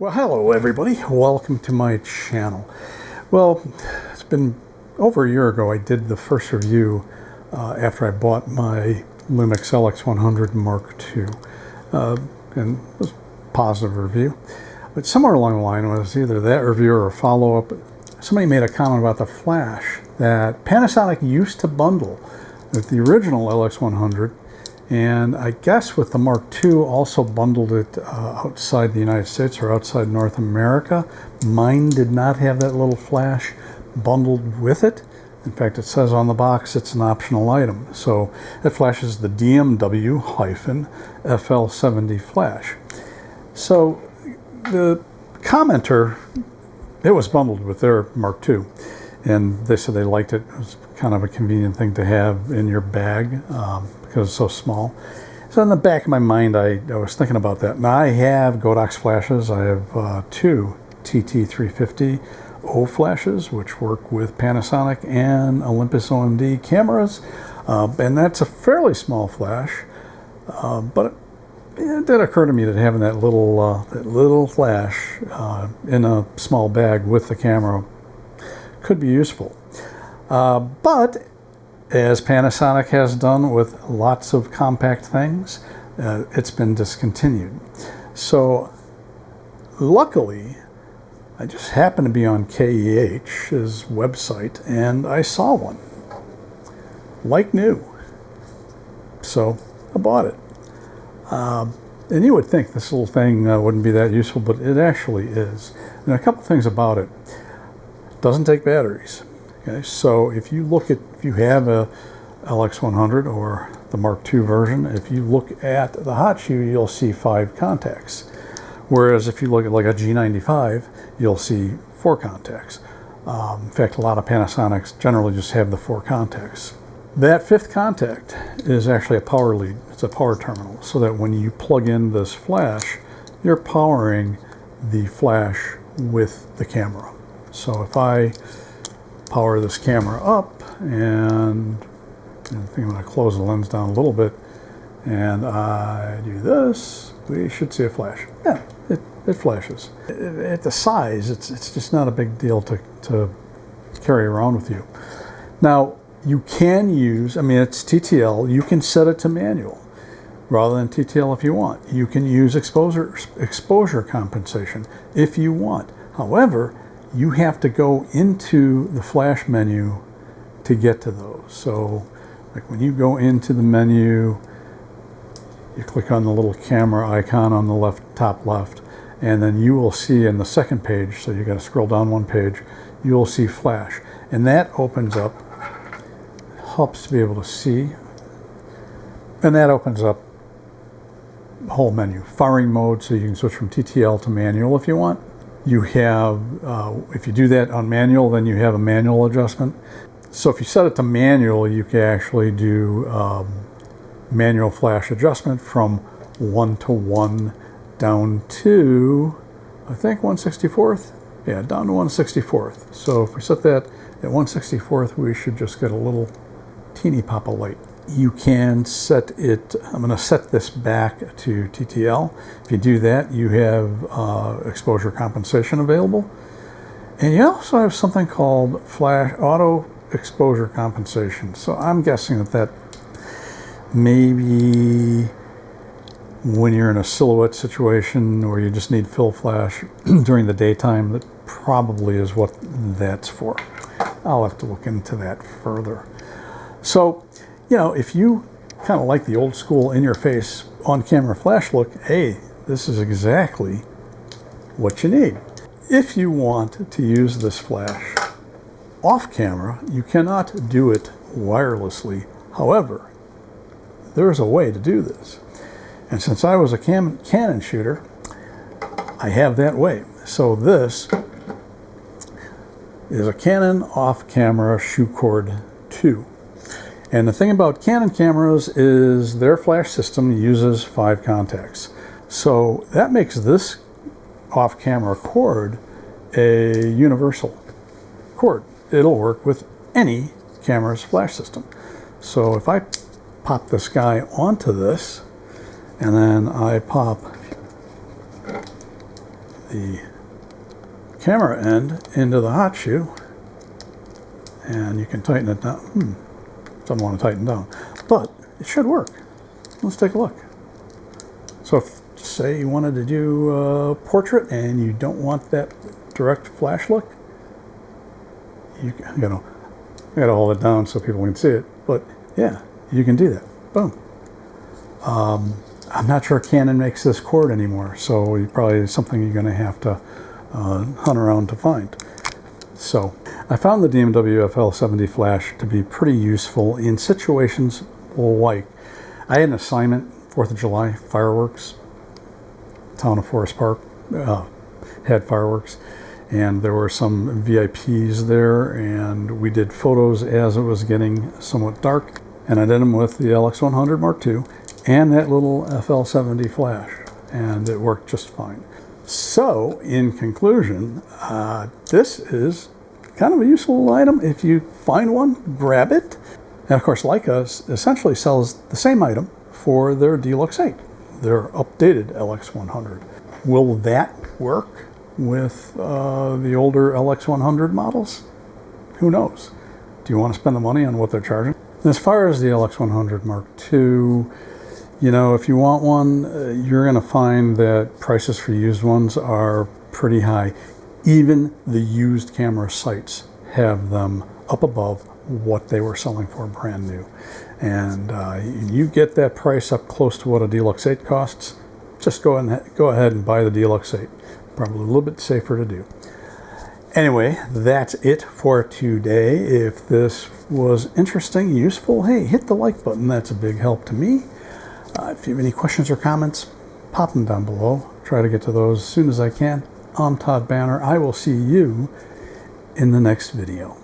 Well, hello everybody. Welcome to my channel. Well, it's been over a year ago I did the first review after I bought my Lumix LX100 Mark II. And it was a positive review. But somewhere along the line, was either that review or a follow-up, somebody made a comment about the flash that Panasonic used to bundle with the original LX100, and I guess with the Mark II also bundled it outside the United States or outside North America. Mine did not have that little flash bundled with it. In fact, it says on the box it's an optional item. So it flashes the DMW-FL70 flash. So the commenter, it was bundled with their Mark II. And they said they liked it. It was kind of a convenient thing to have in your bag because it's so small. So in the back of my mind, I was thinking about that. Now I have Godox flashes. I have two TT350 O flashes, which work with Panasonic and Olympus OMD cameras. And that's a fairly small flash. But it did occur to me that having that little flash in a small bag with the camera could be useful. But as Panasonic has done with lots of compact things, it's been discontinued. So luckily, I just happened to be on KEH's website and I saw one, like new. So I bought it. And you would think this little thing wouldn't be that useful, but it actually is. And a couple things about it. Doesn't take batteries. Okay, so if you have a LX100 or the Mark II version, if you look at the hot shoe, you'll see 5 contacts. Whereas if you look at like a G95, you'll see 4 contacts. In fact, a lot of Panasonics generally just have the 4 contacts. That 5th contact is actually a power lead. It's a power terminal, so that when you plug in this flash, you're powering the flash with the camera. So if I power this camera up, and I think I'm going to close the lens down a little bit, and I do this, we should see a flash. Yeah, it flashes. At the size, it's just not a big deal to carry around with you. Now, you can use, I mean, it's TTL, you can set it to manual rather than TTL if you want. You can use exposure compensation if you want. However, you have to go into the flash menu to get to those. So like when you go into the menu, you click on the little camera icon on the top left, and then you will see in the second page, so you got to scroll down one page, you will see flash. And that opens up, helps to be able to see, and that opens up the whole menu. Firing mode, so you can switch from TTL to manual if you want. You have, if you do that on manual, then you have a manual adjustment. So if you set it to manual, you can actually do manual flash adjustment from 1 to 1 down to, I think, 1/64th? Yeah, down to 1/64th. So if we set that at 1/64th, we should just get a little teeny pop of light. You can set it, I'm going to set this back to TTL. If you do that, you have exposure compensation available. And you also have something called flash auto exposure compensation. So I'm guessing that maybe when you're in a silhouette situation where you just need fill flash during the daytime, that probably is what that's for. I'll have to look into that further. So, you know, if you kind of like the old school in-your-face on-camera flash look, hey, this is exactly what you need. If you want to use this flash off-camera, you cannot do it wirelessly. However, there's a way to do this. And since I was a Canon shooter, I have that way. So this is a Canon off-camera shoe cord 2. And the thing about Canon cameras is their flash system uses 5 contacts. So that makes this off-camera cord a universal cord. It'll work with any camera's flash system. So if I pop this guy onto this, and then I pop the camera end into the hot shoe, and you can tighten it down. Don't want to tighten down, but it should work. Let's take a look. So if, say you wanted to do a portrait and you don't want that direct flash look, you gotta hold it down so people can see it, but yeah, you can do that. Boom. I'm not sure Canon makes this cord anymore, so it probably is something you're going to have to hunt around to find. So I found the DMW FL70 flash to be pretty useful in situations like, I had an assignment, 4th of July, fireworks, town of Forest Park had fireworks, and there were some VIPs there, and we did photos as it was getting somewhat dark, and I did them with the LX100 Mark II and that little FL70 flash, and it worked just fine. So, in conclusion, this is kind of a useful item. If you find one, grab it. And of course, Leica essentially sells the same item for their Deluxe 8, their updated LX100. Will that work with the older LX100 models? Who knows? Do you want to spend the money on what they're charging? As far as the LX100 Mark II, you know, if you want one, you're going to find that prices for used ones are pretty high. Even the used camera sites have them up above what they were selling for brand new. And you get that price up close to what a Deluxe 8 costs, just go ahead and buy the Deluxe 8. Probably a little bit safer to do. Anyway, that's it for today. If this was interesting, useful, hey, hit the like button. That's a big help to me. If you have any questions or comments, pop them down below. Try to get to those as soon as I can. I'm Todd Banner. I will see you in the next video.